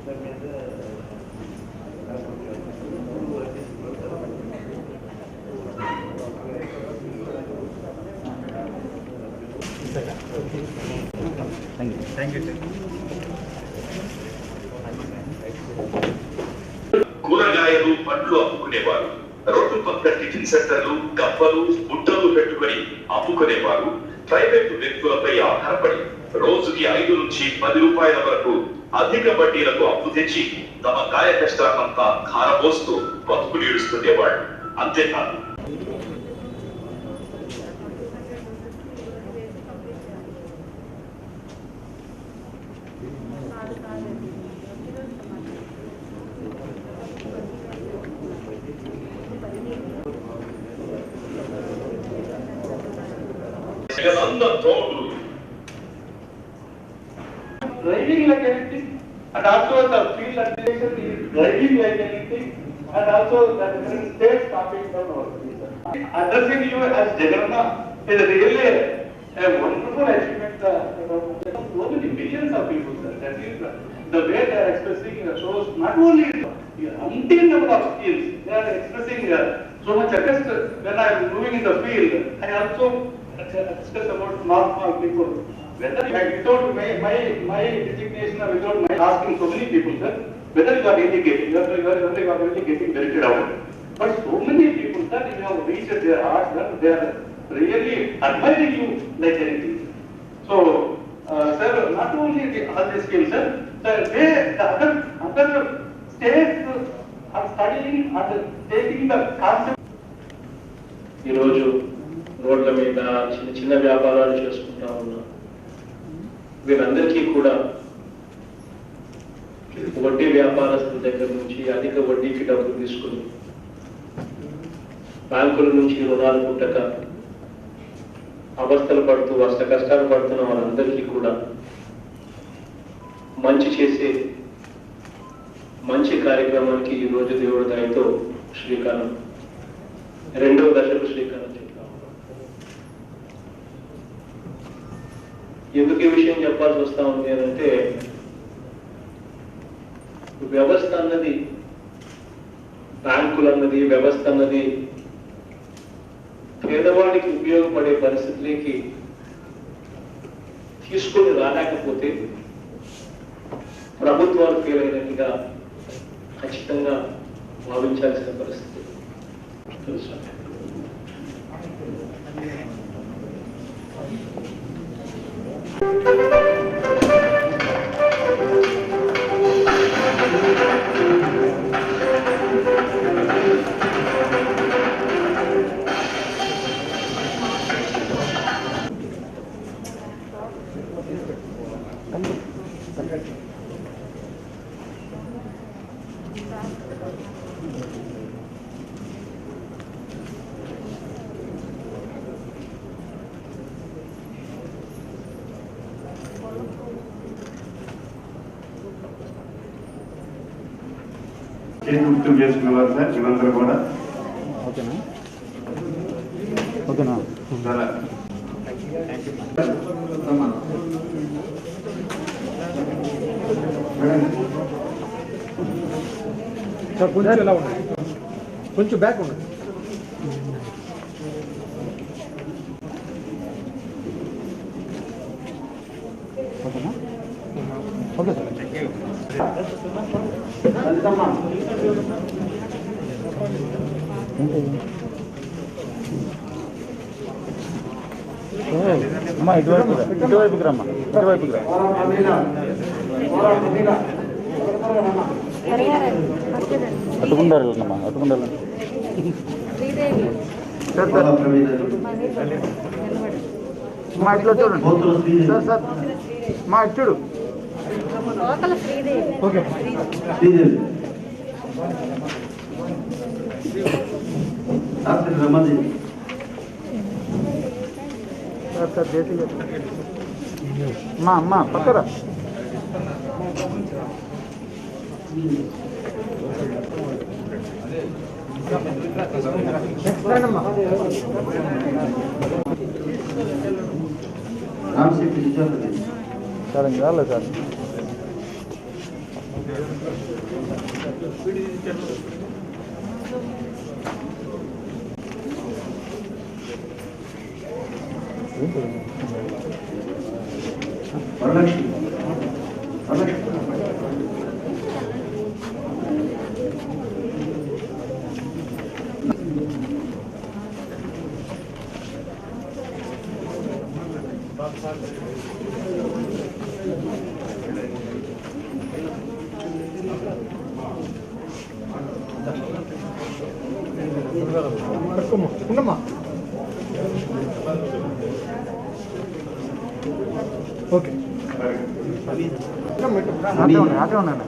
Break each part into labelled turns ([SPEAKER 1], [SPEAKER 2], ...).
[SPEAKER 1] కూరగాయలు పండ్లు అమ్ముకునేవారు, రోడ్డు పక్కన టిఫిన్ సెంటర్లు కప్పలు బుట్టలు పెట్టుకుని అమ్ముకునేవారు ప్రైవేటు వ్యక్తులపై ఆధారపడి రోజుకి 5 నుంచి 10 రూపాయల వరకు అధిక వడ్డీలకు అప్పు తెచ్చి తమ కాయ కష్టాన్నంతా కారపోస్తూ బతుకు నీడుస్తుండేవాడు. అంతేకాదు
[SPEAKER 2] driving like anything, and also the field administration is driving like anything, and also the different states stopping down our fees. Addressing you as Jaganna is really a wonderful achievement. So many millions of people, sir. That is the way they are expressing shows not only umpteen number of skills, they are expressing so much. Just when I am moving in the field, I also discuss about normal people. Whether without my designation or without my asking so many people, sir, whether you are indicating, you are only getting benefit out. But so many people, sir, you have reached their hearts, sir, they are really admiring you like anything. So, sir, not only all the skills, sir, the other states are studying and taking the concept.
[SPEAKER 3] ఈ రోజు రోడ్ల మీద చిన్న చిన్న వ్యాపారాలు చేసుకుంటా ఉన్నా వీరందరికీ కూడా వడ్డీ వ్యాపారస్తుల దగ్గర నుంచి అధిక వడ్డీకి డబ్బులు తీసుకుని బ్యాంకుల నుంచి రుణాలు పుట్టక అవస్థలు పడుతూ అష్ట కష్టాలు పడుతున్న వాళ్ళందరికీ కూడా మంచి చేసే మంచి కార్యక్రమానికి ఈ రోజు దేవుడి దయతో శ్రీకారం 2వ దశకు శ్రీకారం చెప్పాము. ఎందుకు ఈ విషయం చెప్పాల్సి వస్తా ఉంది అంటే వ్యవస్థ అన్నది బ్యాంకులు అన్నది వ్యవస్థ అన్నది పేదవాడికి ఉపయోగపడే పరిస్థితులకి తీసుకొని రాలేకపోతే ప్రభుత్వాలు ఫెయిల్ అయినట్టుగా ఖచ్చితంగా భావించాల్సిన పరిస్థితి తెలుసు.
[SPEAKER 4] గుర్తు చేసుకునేవారు సార్ వీళ్ళందరూ కూడా.
[SPEAKER 5] ఓకేనా ఓకేనా
[SPEAKER 6] సార్ కొంచెం ఎలా ఉంది, కొంచెం బ్యాక్ ఉంది.
[SPEAKER 5] ఓకేనా ఓకే సార్. అమ్మా ఇటువైపుకి రమ్మా, ఇటువైపుకి రా. అటుకుండాలమ్మా, అటుకుండాలి. మా ఇట్లా చూడండి సార్, సార్ మా ఇటు చూడు. ఓకే సార్, సార్ దేశీ మా అమ్మ పక్కరా. సార్ ఇంకా రాలేదు సార్.
[SPEAKER 6] ఉండమ్మా. ఓకే
[SPEAKER 5] అదే ఉన్నాను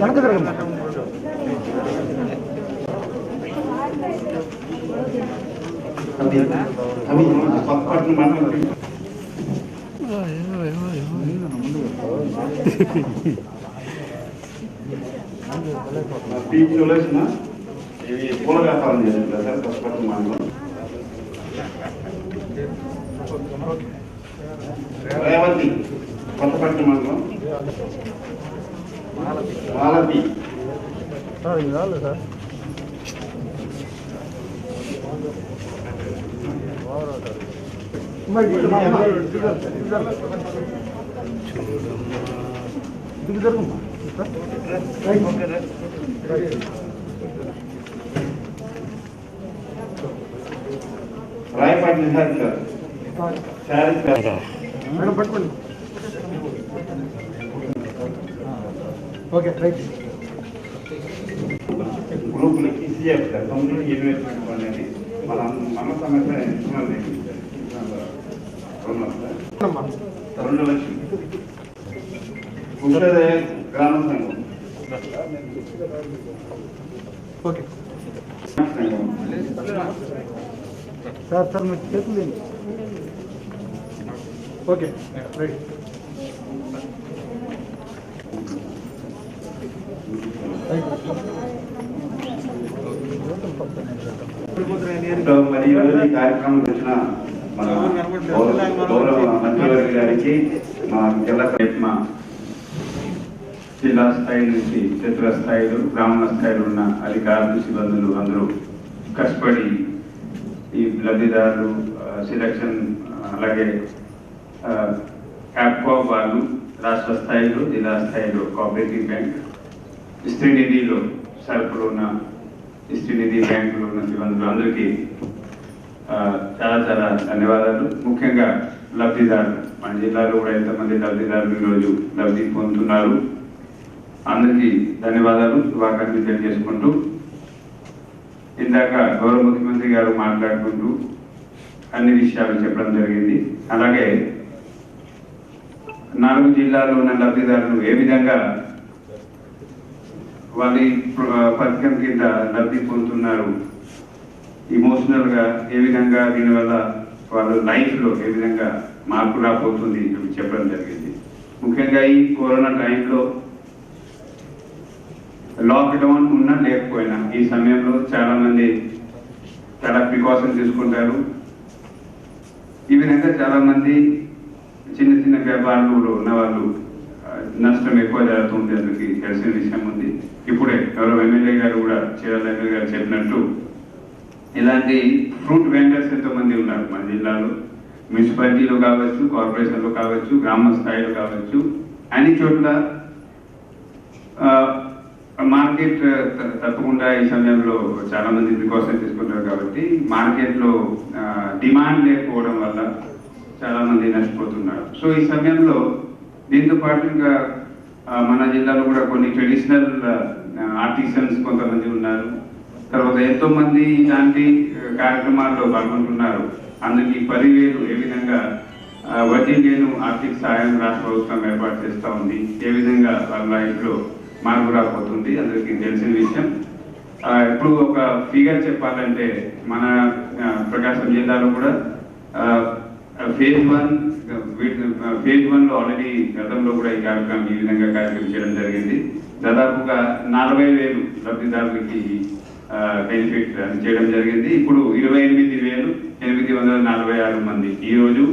[SPEAKER 5] వెనక జరగమ్మా.
[SPEAKER 4] ఇవి పూల వ్యాపారం చేస్తుంటారు సార్ కొత్తపట్నం మండలం. రేవతి కొత్తపట్నం మండలం. మాలతి
[SPEAKER 5] ఇది రాదు సార్. ఇది జరుగుమ్మా.
[SPEAKER 4] రాయపాటి నిహార్ సార్ శారీస్
[SPEAKER 6] మేడం పట్టుకోండి. Okay right.
[SPEAKER 4] గ్రూపులకి CF sir community investment fund అనేది మన సమస్య 2 లక్షలు ఉషోదయ గ్రామ సంఘం.
[SPEAKER 6] ఓకే
[SPEAKER 5] సార్ మీరు చేతులు
[SPEAKER 6] ఓకే రైట్.
[SPEAKER 4] మరి ఈరోజు ఈ కార్యక్రమం వచ్చిన మన గౌరవ మంత్రివర్గ గారికి మా జిల్లా స్థాయి నుంచి క్షేత్ర స్థాయిలో గ్రామ స్థాయిలో ఉన్న అధికారులు సిబ్బందులు అందరూ కష్టపడి ఈ లబ్ధిదారులు సెలక్షన్ అలాగే క్యాప్కో వాళ్ళు రాష్ట్ర స్థాయిలో జిల్లా స్థాయిలో కోఆపరేటివ్ బ్యాంక్ ఇస్త్రీ నిధిలో సరుకులు ఉన్న ఇస్త్రీ నిధి బ్యాంకులో ఉన్న సిబ్బందులు అందరికీ చాలా చాలా ధన్యవాదాలు. ముఖ్యంగా లబ్ధిదారులు మన జిల్లాలో కూడా ఎంతమంది లబ్ధిదారులు ఈరోజు లబ్ధి పొందుతున్నారు అందరికీ ధన్యవాదాలు శుభాకాంక్షలు తెలియజేసుకుంటూ ఇందాక గౌరవ ముఖ్యమంత్రి గారు మాట్లాడుకుంటూ అన్ని విషయాలు చెప్పడం జరిగింది. అలాగే 4 జిల్లాల్లో ఉన్న లబ్ధిదారులు ఏ విధంగా వాళ్ళ పథకం కింద లబ్ధి పొందుతున్నారు, ఇమోషనల్ గా ఏ విధంగా దీనివల్ల వాళ్ళ లైఫ్ లో ఏ విధంగా మార్పు రాబోతుంది చెప్పడం జరిగింది. ముఖ్యంగా ఈ కరోనా టైంలో లాక్డౌన్ ఉన్నా లేకపోయినా ఈ సమయంలో చాలా మంది చాలా ప్రికాషన్ తీసుకుంటారు. ఈ విధంగా చాలా మంది చిన్న చిన్న వ్యాపారాలు ఉన్న వాళ్ళు నష్టం ఎక్కువ జరుగుతుంది. అందుకు తెలిసిన విషయం ఉంది. ఇప్పుడే గౌరవ ఎమ్మెల్యే గారు కూడా చీరాల ఎమ్మెల్యే గారు చెప్పినట్టు ఇలాంటి ఫ్రూట్ వెండర్స్ ఎంతో మంది ఉన్నారు మన జిల్లాలో. మున్సిపాలిటీలో కావచ్చు, కార్పొరేషన్లో కావచ్చు, గ్రామ స్థాయిలో కావచ్చు, అన్ని చోట్ల మార్కెట్ తప్పకుండా ఈ సమయంలో చాలా మంది ప్రికాషన్ తీసుకుంటారు. కాబట్టి మార్కెట్లో డిమాండ్ లేకపోవడం వల్ల చాలా మంది నష్టపోతున్నారు. సో ఈ సమయంలో దీంతో పాటు ఇంకా మన జిల్లాలో కూడా కొన్ని ట్రెడిషనల్ ఆర్టిసన్స్ కొంతమంది ఉన్నారు. తర్వాత ఎంతో మంది ఇలాంటి కార్యక్రమాల్లో పాల్గొంటున్నారు. అందుకు 10,000 ఏ విధంగా వడ్డీ లేని ఆర్థిక సహాయం రాష్ట్ర ప్రభుత్వం ఏర్పాటు చేస్తూ ఉంది, ఏ విధంగా వాళ్ళ లైఫ్లో మార్పు రాకపోతుంది అందరికీ తెలిసిన విషయం. ఇప్పుడు ఒక ఫిగర్ చెప్పాలంటే మన ప్రకాశం జిల్లాలో కూడా ఫేజ్ 1లో ఆల్రెడీ గతంలో కూడా ఈ కార్యక్రమం ఈ విధంగా కార్యక్రమం చేయడం జరిగింది. దాదాపుగా 40,000 లబ్ధిదారులకి బెనిఫిట్ చేయడం జరిగింది. ఇప్పుడు 28,846 మంది ఈరోజు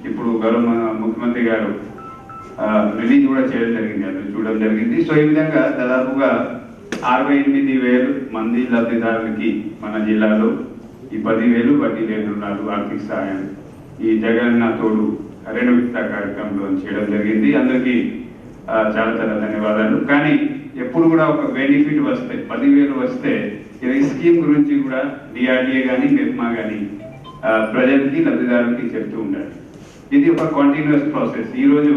[SPEAKER 4] ఇప్పుడు గౌరవ ముఖ్యమంత్రి గారు రిలీజ్ కూడా చేయడం జరిగింది, అది చూడడం జరిగింది. సో ఈ విధంగా దాదాపుగా 68,000 మంది లబ్ధిదారులకి మన జిల్లాలో ఈ 10,000 వడ్డీ లేని రుణాలు ఆర్థిక సహాయం ఈ జగనన్న తోడు 2వ విడత కార్యక్రమంలో చేయడం జరిగింది. అందరికీ చాలా చాలా ధన్యవాదాలు. కానీ ఎప్పుడు కూడా ఒక బెనిఫిట్ వస్తే 10,000 వస్తే ఈ స్కీమ్ గురించి కూడా డిఆర్డిఏ కానీ మెప్మా కానీ ప్రజలకి లబ్ధిదారులకి చెప్తూ ఉండాలి. ఇది ఒక కంటిన్యూస్ ప్రాసెస్. ఈరోజు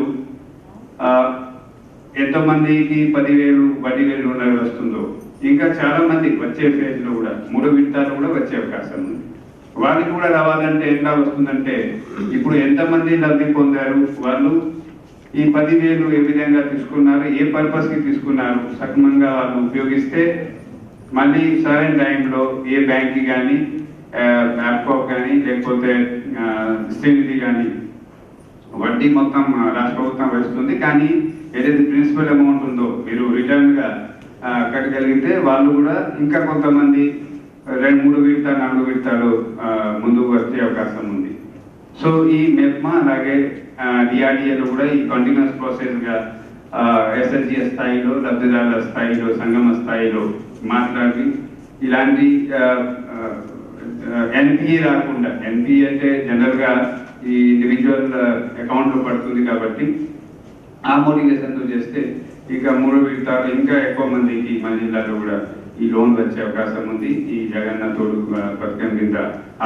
[SPEAKER 4] ఎంతమందికి 10,000 వడ్డీ లేని రుణాలు వస్తుందో ఇంకా చాలా మంది వచ్చే ఫేజ్ లో కూడా 3వ విడతలో కూడా వచ్చే అవకాశం ఉంది. వాళ్ళకి కూడా రావాలంటే ఎట్లా వస్తుందంటే ఇప్పుడు ఎంతమంది లబ్ధి పొందారు, వాళ్ళు ఈ 10,000 ఏ విధంగా తీసుకున్నారు, ఏ పర్పస్ కి తీసుకున్నారు, సక్రమంగా వాళ్ళు ఉపయోగిస్తే మళ్ళీ సరైన టైంలో ఏ బ్యాంక్ కి కానీ ల్యాప్టాప్ కానీ లేకపోతే శ్రీనిధి కానీ వడ్డీ మొత్తం రాష్ట్ర ప్రభుత్వం వేస్తుంది. కానీ ఏదైతే ప్రిన్సిపల్ అమౌంట్ ఉందో మీరు రిటర్న్ గా కట్టగలిగితే వాళ్ళు కూడా ఇంకా కొంతమంది 2-3 విడత 4 విడతలు ముందుకు వచ్చే అవకాశం ఉంది. సో ఈ మెప్మా అలాగే డిఆర్డిఏలో కూడా ఈ కంటిన్యూస్ ప్రాసెస్ గా ఎస్ఎల్జిఎస్ స్థాయిలో లబ్ధిదారుల స్థాయిలో సంగమ స్థాయిలో మాట్లాడి ఇలాంటి ఎన్పిఏ రాకుండా, ఎన్పిఏ అంటే జనరల్ గా ఈ ఇండివిజువల్ అకౌంట్ లో పడుతుంది కాబట్టి ఆ మోటివేషన్తో చేస్తే ఇక 3వ విడతలో ఇంకా ఎక్కువ మందికి మన జిల్లాలో కూడా ఈ లోన్ వచ్చే అవకాశం ఉంది. ఈ జగనన్న తోడు పథకం కింద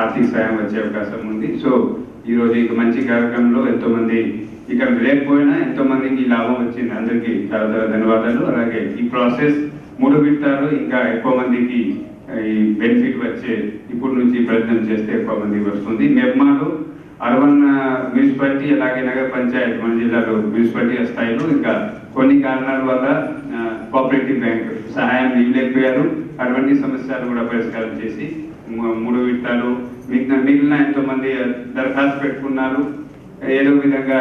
[SPEAKER 4] ఆర్థిక సాయం వచ్చే అవకాశం ఉంది. సో ఈ రోజు ఇక మంచి కార్యక్రమంలో ఎంతో మంది ఇక్కడ లేకపోయినా ఎంతో మందికి లాభం వచ్చింది. అందరికీ చాలా చాలా ధన్యవాదాలు. అలాగే ఈ ప్రాసెస్ 3వ విడతలో ఇంకా ఎక్కువ మందికి ఈ బెనిఫిట్ వచ్చే ఇప్పటి నుంచి ప్రయత్నం చేస్తే ఎక్కువ మందికి వస్తుంది. మెప్మాలో అర్బన్ మున్సిపాలిటీ అలాగే నగర పంచాయతీ మన జిల్లాలో మున్సిపాలిటీ స్థాయిలో ఇంకా కొన్ని కారణాల వల్ల కోఆపరేటివ్ బ్యాంక్ సహాయం ఇవ్వలేకపోయారు. అటువంటి సమస్యలు కూడా పరిష్కారం చేసి 3వ విడతలో మిగిలిన ఎంతో మంది దరఖాస్తు పెట్టుకున్నారు. ఏదో విధంగా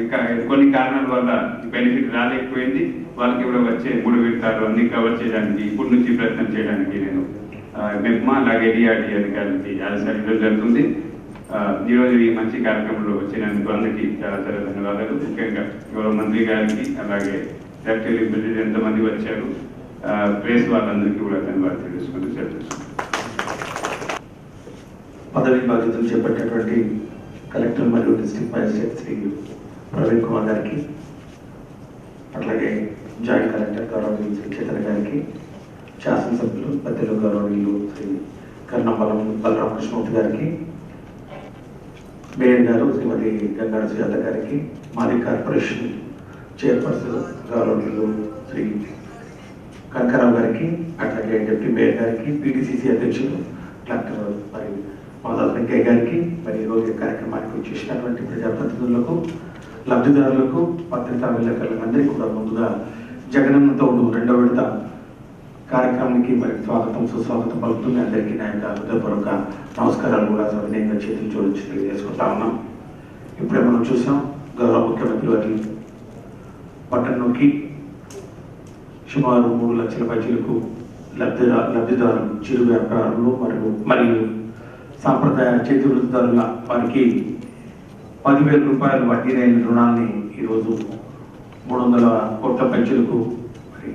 [SPEAKER 4] ఇంకా కొన్ని కారణాల వల్ల బెనిఫిట్ రాలేకపోయింది. వాళ్ళకి కూడా వచ్చే 3వ విడతలో అన్ని కవర్ చేయడానికి ఇప్పటి నుంచి ప్రయత్నం చేయడానికి నేను మెప్మా అలాగే డిఆర్డీ అధికారులకి ఆదేశాలు జరుగుతుంది. ఈరోజు ఈ మంచి కార్యక్రమంలో వచ్చినందుకు అందరికీ చాలా చాలా ధన్యవాదాలు. ముఖ్యంగా గౌరవ మంత్రి గారికి అలాగే డైరెక్టర్ రిప్రజెంటేటివ్ ఎంతమంది వచ్చారు ప్రెస్ వాళ్ళందరికీ కూడా ధన్యవాదాలు తెలుసుకుంటూ చెప్తున్నాను.
[SPEAKER 7] పదవి బాధ్యతలు చేపట్టినటువంటి కలెక్టర్ మరియు డిస్ట్రిక్ట్ మ్యాజిస్ట్రేట్ శ్రీ ప్రవీణ్ కుమార్ గారికి, అట్లాగే జాయింట్ కలెక్టర్ గౌరవనీయులు శ్రీ చైతన్య గారికి, శాసనసభ్యులు పెద్దలు గౌరవనీయులు శ్రీ కర్ణంబలం బలరామకృష్ణమూర్తి గారికి, మేయర్ గారు శ్రీమతి గంగాడ సుజాత గారికి, మాజీ కార్పొరేషన్ చైర్పర్సన్ గౌరవనీయులు శ్రీ కనకరావు గారికి, అట్లాగే డిప్యూటీ మేయర్ గారికి, పిటిసిసి అధ్యక్షులు డాక్టర్ మరి మాధవ్ వెంకయ్య గారికి, మరి ఈరోజు కార్యక్రమానికి వచ్చేసినటువంటి ప్రజాప్రతినిధులకు, లబ్ధిదారులకు, పత్రికా విలేకరులందరికీ కూడా ముందుగా జగనన్న తోడు 2వ విడత కార్యక్రమానికి మరి స్వాగతం సుస్వాగతం పలుకుతుంది. అందరికీ నా యొక్క హృదయపూర్వక నమస్కారాలు కూడా సవినయంగా చేతులు జోడించి తెలియజేసుకుంటా ఉన్నాం. ఇప్పుడే మనం చూసాం గౌరవ ముఖ్యమంత్రి వారి పట్టణంలోకి సుమారు 3 లక్షల పైచీలకు లబ్ధిదారులు, చిరు వ్యాపారులు మరియు సాంప్రదాయ చేతి వృత్తిదారుల వారికి 10,000 రూపాయల వడ్డీ లేని రుణాన్ని ఈరోజు 300 కోట్ల పైచీలకు మరి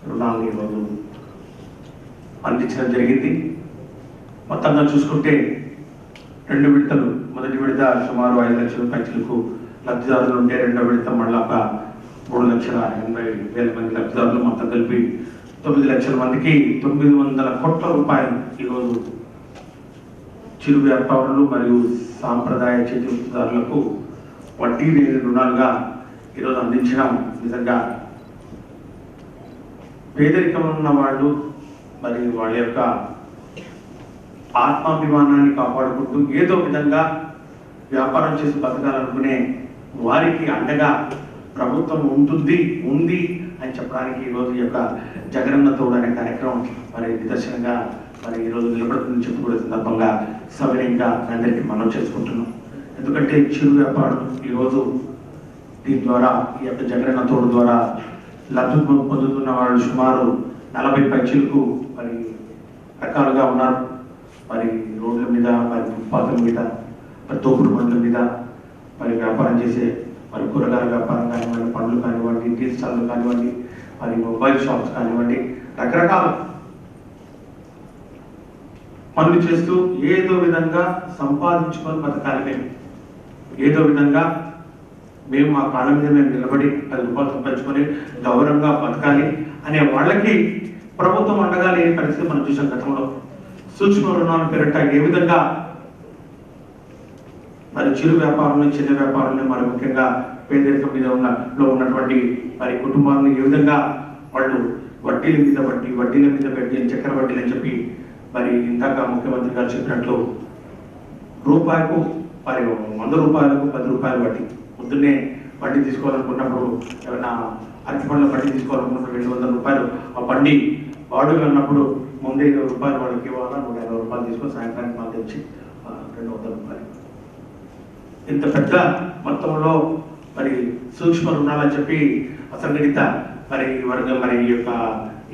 [SPEAKER 7] రుణాలను ఈరోజు అందించడం జరిగింది. మొత్తంగా చూసుకుంటే 2 విడతలు, మొదటి విడత సుమారు 5 లక్షల పైచీలకు లబ్ధిదారులు ఉంటే 2వ విడత మళ్ళీ ఒక 3,80,000 మంది లబ్ధిదారులు, మొత్తం కలిపి 9 లక్షల మందికి 900 కోట్ల రూపాయలు ఈరోజు చిరు వ్యాపారులు మరియు సాంప్రదాయ చేతి వృత్తిదారులకు వడ్డీ లేని రుణాలుగా ఈరోజు అందించడం నిజంగా పేదరికంలో ఉన్న వాళ్ళు మరి వాళ్ళ యొక్క ఆత్మాభిమానాన్ని కాపాడుకుంటూ ఏదో విధంగా వ్యాపారం చేసి బతకాలనుకునే వారికి అండగా ప్రభుత్వం ఉంది అని చెప్పడానికి ఈరోజు ఈ యొక్క జగనన్న తోడు అనే కార్యక్రమం మరి నిదర్శనంగా మరి ఈరోజు నిలబడుతుందని చెప్పుకునే సందర్భంగా సవినయంగా అందరికీ మనం చేసుకుంటున్నాం. ఎందుకంటే చిరు వ్యాపారం ఈరోజు దీని ద్వారా ఈ యొక్క జగనన్న తోడు ద్వారా లబ్ధి పొందుతున్న వాళ్ళు సుమారు 40 పైచీలకు మరి రకాలుగా ఉన్నారు. మరి రోడ్ల మీద, మరి ఫుట్పాత్ల మీద, మరి తోపుడు బండ్ల మీద మరి వ్యాపారం చేసే మరి కూరగాయల వ్యాపారం కానివ్వండి, పండ్లు కానివ్వండి, టీ స్టాల్లు కానివ్వండి, మరి మొబైల్ షాప్స్ కానివ్వండి, రకరకాల పనులు చేస్తూ ఏదో విధంగా సంపాదించుకొని బతకాలి. మేము ఏదో విధంగా మేము మా కాలం మీద మేము నిలబడి 10 రూపాయలు సంపాదించుకొని గౌరవంగా బతకాలి అనే వాళ్ళకి ప్రభుత్వం అండగా లేని పరిస్థితి మనం చూసాం గతంలో. సూక్ష్మ రుణాల పేరిట ఏ విధంగా మరి చిరు వ్యాపారంలో, చిన్న వ్యాపారంలో, మరి ముఖ్యంగా పేదరికం మీద ఉన్నటువంటి మరి కుటుంబాలను ఏ విధంగా వాళ్ళు వడ్డీల మీద పెట్టి చక్కెర వడ్డీలు అని చెప్పి మరి ఇందాక ముఖ్యమంత్రి గారు చెప్పినట్లు రూపాయకు మరి 100 రూపాయలకు 10 రూపాయలు వడ్డీ. పొద్దున్నే వడ్డీ తీసుకోవాలనుకున్నప్పుడు, ఏమైనా అరటిపండ్ల వడ్డీ తీసుకోవాలనుకున్నప్పుడు 200 రూపాయలు ఆ బండి వాడుగా ఉన్నప్పుడు ముందే 20 రూపాయలు వాళ్ళకి ఇవ్వాలా, 150 రూపాయలు తీసుకొని సాయంత్రానికి మాకు తెచ్చి 200 రూపాయలు. ఇంత పెద్ద మొత్తంలో మరి సూక్ష్మ రుణాలని చెప్పి అసంఘటిత మరి వర్గం మరి ఈ యొక్క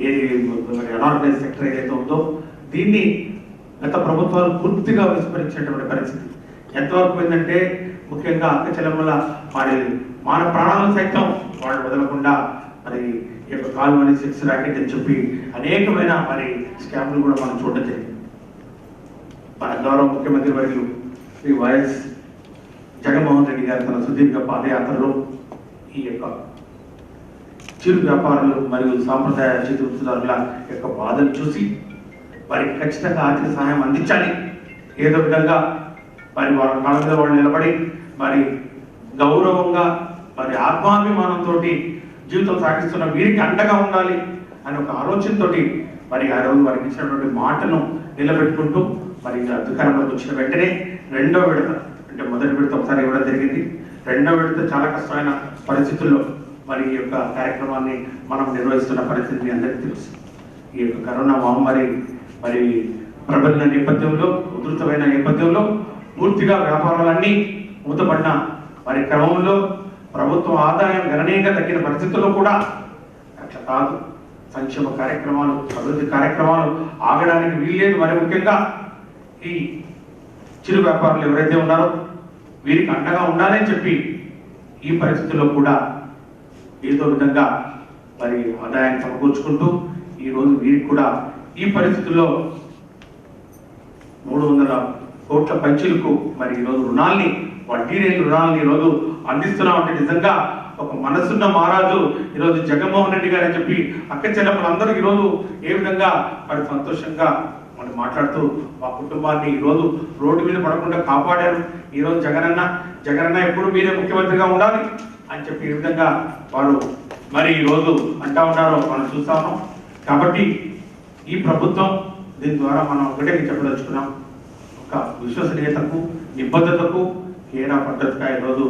[SPEAKER 7] ఏది మరి అనార్గనైజ్ సెక్టర్ ఏదైతే ఉందో దీన్ని గత ప్రభుత్వాలు పూర్తిగా విస్మరించినటువంటి పరిస్థితి. ఎంతవరకు ఏంటంటే ముఖ్యంగా అక్క చెల్లెమ్మల మరి మాన ప్రాణాలను సైతం వాళ్ళు వదలకుండా మరి ఈ యొక్క కాల్వని సెక్స్ ర్యాకెట్ అని చెప్పి అనేకమైన మరి స్కామ్లు కూడా మనం చూడటం జరిగింది. మన గౌరవ ముఖ్యమంత్రి వర్యులు శ్రీ వైఎస్ జగన్మోహన్ రెడ్డి గారు తన సుదీర్ఘ పాదయాత్రలో ఈ యొక్క చిరు వ్యాపారులు మరియు సాంప్రదాయ చేతివృత్తిదారుల యొక్క బాధలు చూసి వారికి ఖచ్చితంగా ఆర్థిక సహాయం అందించాలి. ఏదో విధంగా మరి వాళ్ళ కాళ్ళ మీద వాళ్ళు నిలబడి మరి గౌరవంగా మరి ఆత్మాభిమానంతో జీవితం సాగిస్తున్న వీరికి అండగా ఉండాలి అనే ఒక ఆలోచనతో మరి ఆ రోజు వారికి ఇచ్చినటువంటి మాటను నిలబెట్టుకుంటూ మరి అధికారంలోకి వచ్చిన వెంటనే రెండో విడత, అంటే మొదటి విడత ఒకసారి ఇవ్వడం జరిగింది, రెండో విడత చాలా కష్టమైన పరిస్థితుల్లో మరి ఈ యొక్క కార్యక్రమాన్ని మనం నిర్వహిస్తున్న పరిస్థితి అందరికీ తెలుసు. ఈ యొక్క కరోనా మహమ్మారి మరి ప్రబలిన నేపథ్యంలో, ఉధృతమైన నేపథ్యంలో పూర్తిగా వ్యాపారాలన్నీ మూతపడిన మరి క్రమంలో ప్రభుత్వం ఆదాయం గణనీయంగా తగ్గిన పరిస్థితుల్లో కూడా అట్లా కాదు, సంక్షేమ కార్యక్రమాలు, అభివృద్ధి కార్యక్రమాలు ఆగడానికి వీల్లేదు. మరి ముఖ్యంగా ఈ చిరు వ్యాపారులు ఎవరైతే ఉన్నారో వీరికి అండగా ఉండాలని చెప్పి ఈ పరిస్థితుల్లో కూడా ఏదో విధంగా మరి ఆదాయాన్ని సమకూర్చుకుంటూ ఈరోజు వీరికి కూడా ఈ పరిస్థితుల్లో 300 కోట్ల పైచీలకు మరి ఈరోజు రుణాల్ని, వడ్డీ లేని రుణాలని ఈరోజు అందిస్తున్నామంటే నిజంగా ఒక మనసున్న మహారాజు ఈరోజు జగన్మోహన్ రెడ్డి గారు అని చెప్పి అక్క చెల్లెమ్మలందరూ ఈరోజు ఏ విధంగా మరి సంతోషంగా మరి మాట్లాడుతూ మా కుటుంబాన్ని ఈరోజు రోడ్డు మీద పడకుండా కాపాడారు. ఈరోజు జగనన్న ఎప్పుడు మీరే ముఖ్యమంత్రిగా ఉండాలి అని చెప్పి ఈ విధంగా వారు మరి ఈరోజు అంటా ఉన్నారో మనం చూస్తా ఉన్నాం. కాబట్టి ఈ ప్రభుత్వం దీని ద్వారా మనం ఒకటే చెప్పదలుచుకున్నాం, ఒక విశ్వసనీయతకు, నిబద్ధతకు, కేరా పద్ధతిగా ఈరోజు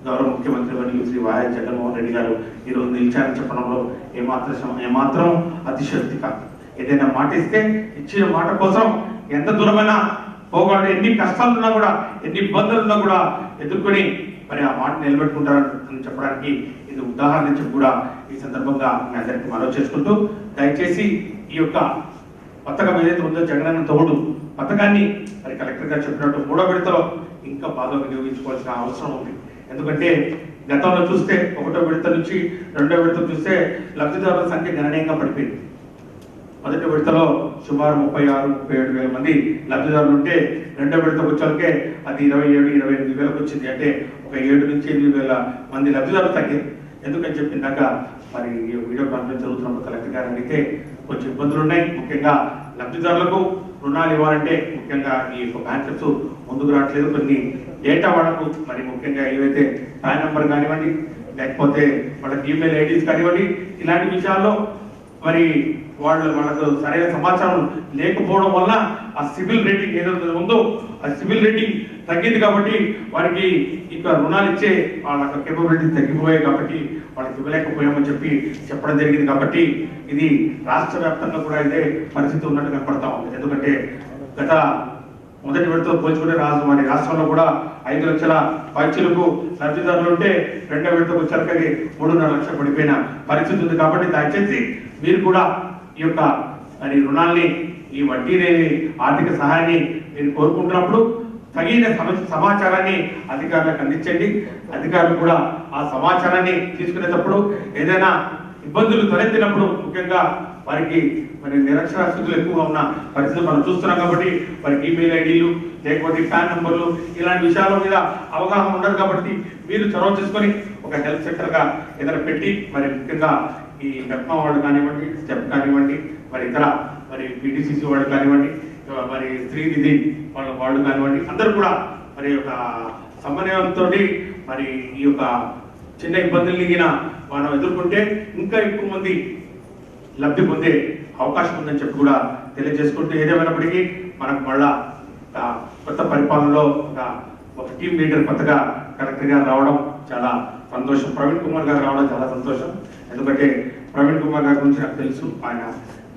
[SPEAKER 7] గౌరవ ముఖ్యమంత్రి వర్యులు శ్రీ వైఎస్ జగన్మోహన్ రెడ్డి గారు ఈరోజు నిలిచారని చెప్పడంలో ఏమాత్రం అతిశక్తి కాదు. ఏదైనా మాట ఇస్తే ఇచ్చిన మాట కోసం ఎంత దూరమైనా పోగొట్టే, ఎన్ని కష్టాలున్నా కూడా, ఎన్ని ఇబ్బందులున్నా కూడా ఎదుర్కొని మరి ఆ మాట నిలబెట్టుకుంటారని చెప్పడానికి ఇది ఉదాహరణ చెప్పి కూడా ఈ సందర్భంగా మీ అందరికీ మనవి చేసుకుంటూ, దయచేసి ఈ యొక్క పథకం ఏదైతే ఉందో జగనన్న తోడు పథకాన్ని మరి కలెక్టర్ గారు చెప్పినట్టు 3వ విడతలో ఇంకా బాగా వినియోగించుకోవాల్సిన అవసరం ఉంది. ఎందుకంటే గతంలో చూస్తే 1వ విడత నుంచి 2వ విడత చూస్తే లబ్ధిదారుల సంఖ్య గణనీయంగా పడిపోయింది. మొదటి విడతలో సుమారు 36-37 వేల మంది లబ్ధిదారులు ఉంటే 2వ విడతకు వచ్చాకే అది 27-28 వేలకు వచ్చింది. అంటే ఒక 7 నుంచి 8 వేల మంది లబ్ధిదారులు తగ్గారు. ఎందుకని చెప్పిందాక మరి వీడియో కాన్ఫరెన్స్ జరుగుతున్నప్పుడు కలెక్టర్ గారు అడిగితే కొంచెం ఇబ్బందులు ఉన్నాయి. ముఖ్యంగా లబ్ధిదారులకు రుణాలు ఇవ్వాలంటే ముఖ్యంగా ఈ బ్యాంకర్స్ ముందుకు రావట్లేదు. కొన్ని డేటా వాళ్ళకు మరి ముఖ్యంగా ఏవైతే పాన్ నెంబర్ కానివ్వండి, లేకపోతే వాళ్ళకి ఈమెయిల్ ఐడీస్ కానివ్వండి, ఇలాంటి విషయాల్లో మరి వాళ్ళకు సరైన సమాచారం లేకపోవడం వల్ల ఆ సివిల్ రేటింగ్ ఏదైతే ఉందో ఆ సివిల్ రేటింగ్ తగ్గింది. కాబట్టి వారికి ఇక రుణాలు ఇచ్చే వాళ్ళ కేపబిలిటీ తగ్గిపోయాయి. కాబట్టి వాళ్ళకి ఇవ్వలేకపోయామని చెప్పడం జరిగింది. కాబట్టి ఇది రాష్ట్ర వ్యాప్తంగా కూడా ఇదే పరిస్థితి ఉన్నట్టు కనపడతా ఉంది. ఎందుకంటే గత మొదటి విడతతో పోల్చుకుంటే మరి రాష్ట్రంలో కూడా 5 లక్షల పైచీలకు లబ్ధిదారులు ఉంటే 2వ విడతకు వచ్చేసరికి 3.5 లక్షలు పడిపోయిన పరిస్థితి ఉంది. కాబట్టి దయచేసి మీరు కూడా ఈ యొక్క మరి రుణాల్ని, ఈ వడ్డీ లేని ఆర్థిక సహాయాన్ని మీరు కోరుకుంటున్నప్పుడు
[SPEAKER 8] తగిన సమాచారాన్ని అధికారులకు అందించండి. అధికారులు కూడా ఆ సమాచారాన్ని తీసుకునేటప్పుడు ఏదైనా ఇబ్బందులు తలెత్తినప్పుడు ముఖ్యంగా వారికి మరి నిరక్షరాస్యతలు ఎక్కువగా ఉన్న పరిస్థితులు మనం చూస్తున్నాం కాబట్టి వారికి ఈమెయిల్ ఐడీలు లేకపోతే ప్యాన్ నంబర్లు ఇలాంటి విషయాల మీద అవగాహన ఉండదు కాబట్టి మీరు చొరవ చేసుకొని ఒక హెల్త్ సెంటర్గా ఏదైనా పెట్టి మరి ముఖ్యంగా ఈ మెప్మా వాళ్ళు కానివ్వండి, స్టెప్ కానివ్వండి, మరి ఇతర మరి పీటీసీసీ వాళ్ళు కానివ్వండి, మరి శ్రీనిధి వాళ్ళు కానివ్వండి, అందరూ కూడా మరి ఒక సమన్వయంతో మరి ఈ యొక్క చిన్న ఇబ్బందులు మనం ఎదుర్కొంటే ఇంకా ఎక్కువ మంది లబ్ధి పొందే అవకాశం ఉందని చెప్పి కూడా తెలియజేసుకుంటూ, ఏదేమైనప్పటికీ మనకు మళ్ళా కొత్త పరిపాలనలో ఒక టీం లీడర్ కొత్తగా కలెక్టర్ గారు రావడం చాలా సంతోషం. ప్రవీణ్ కుమార్ గారు రావడం చాలా సంతోషం. ఎందుకంటే ప్రవీణ్ కుమార్ గారి గురించి నాకు తెలుసు. ఆయన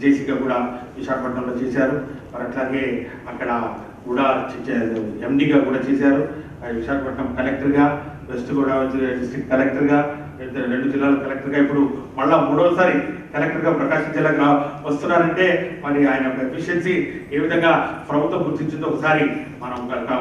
[SPEAKER 8] జేసీగా కూడా విశాఖపట్నంలో చేశారు. మరి అట్లాగే అక్కడ కూడా ఎండీగా కూడా చేశారు. విశాఖపట్నం కలెక్టర్గా, వెస్ట్ గోదావరి డిస్ట్రిక్ట్ కలెక్టర్గా, 2 జిల్లాల కలెక్టర్గా, ఇప్పుడు మళ్ళా 3వసారి కలెక్టర్గా ప్రకాశం జిల్లాగా వస్తున్నారంటే మరి ఆయన యొక్క ఎఫిషియన్సీ ఏ విధంగా ప్రభుత్వం గుర్తించిందో ఒకసారి మనం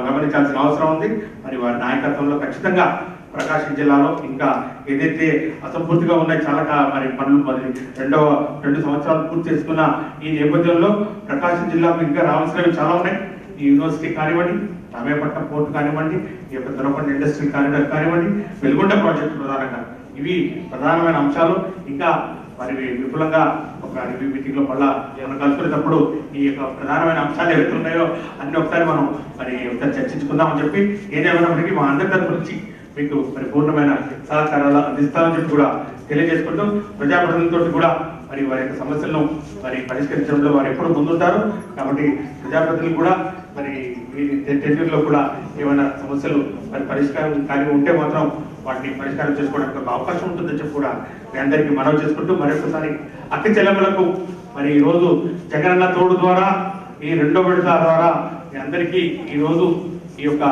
[SPEAKER 8] గమనించాల్సిన అవసరం ఉంది. మరి వారి నాయకత్వంలో ఖచ్చితంగా ప్రకాశం జిల్లాలో ఇంకా ఏదైతే అసంపూర్తిగా ఉన్నాయి చాలా మరి పనులు మరి 2 సంవత్సరాలు పూర్తి చేసుకున్న ఈ నేపథ్యంలో ప్రకాశం జిల్లాకు ఇంకా రావాల్సినవి చాలా ఉన్నాయి. ఈ యూనివర్సిటీ కానివ్వండి, రామేపట్నం పోర్టు కానివ్వండి, ఈ యొక్క దొరకొండ ఇండస్ట్రీ కారిడార్ కానివ్వండి, వెలుగొండ ప్రాజెక్టు ప్రధానంగా ఇవి ప్రధానమైన అంశాలు. ఇంకా మరి విపులంగా ఒక రివ్యూ మీటింగ్ లో మళ్ళా ఏమైనా కలుసుకునేటప్పుడు ఈ యొక్క ప్రధానమైన అంశాలు ఏవైతే ఉన్నాయో అన్ని ఒకసారి మనం మరి ఒకసారి చర్చించుకుందామని చెప్పి, ఏదేమైనప్పటికీ మా అందరి తరపు నుంచి మీకు పరిపూర్ణమైన సహకారాలు అందిస్తామని చెప్పి కూడా తెలియజేసుకుంటూ, ప్రజాప్రతినిధులతో కూడా మరి వారి యొక్క సమస్యలను మరి పరిష్కరించడంలో వారు ఎప్పుడు ముందుంటారు కాబట్టి ప్రజాప్రతినిధులు కూడా మరి టెండర్లో కూడా ఏమైనా సమస్యలు మరి పరిష్కారం కానీ ఉంటే మాత్రం వాటిని పరిష్కారం చేసుకోవడానికి ఒక అవకాశం ఉంటుందని చెప్పి కూడా మీ అందరికీ మనవి చేసుకుంటూ, మరొకసారి అక్క చెల్లెమ్మలకు మరి ఈరోజు జగనన్న తోడు ద్వారా ఈ 2వ విడత ద్వారా మీ అందరికీ ఈరోజు ఈ యొక్క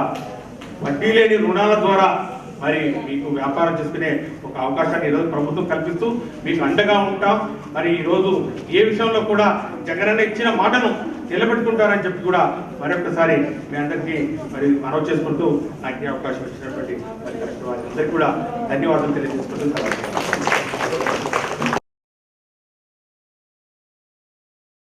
[SPEAKER 8] వడ్డీ లేని రుణాల ద్వారా మరి మీకు వ్యాపారం చేసుకునే ఒక అవకాశాన్ని ఈరోజు ప్రభుత్వం కల్పిస్తూ మీకు అండగా ఉంటాం. మరి ఈరోజు ఏ విషయంలో కూడా జగనన్న ఇచ్చిన మాటను నిలబెట్టుకుంటారని చెప్పి కూడా మరొకసారి మీ అందరికీ మరి మనవి చేసుకుంటూ నాకు అవకాశం ఇచ్చినటువంటి మరి కలెక్టర్ వారి అందరికీ కూడా ధన్యవాదాలు తెలియజేసుకుంటూ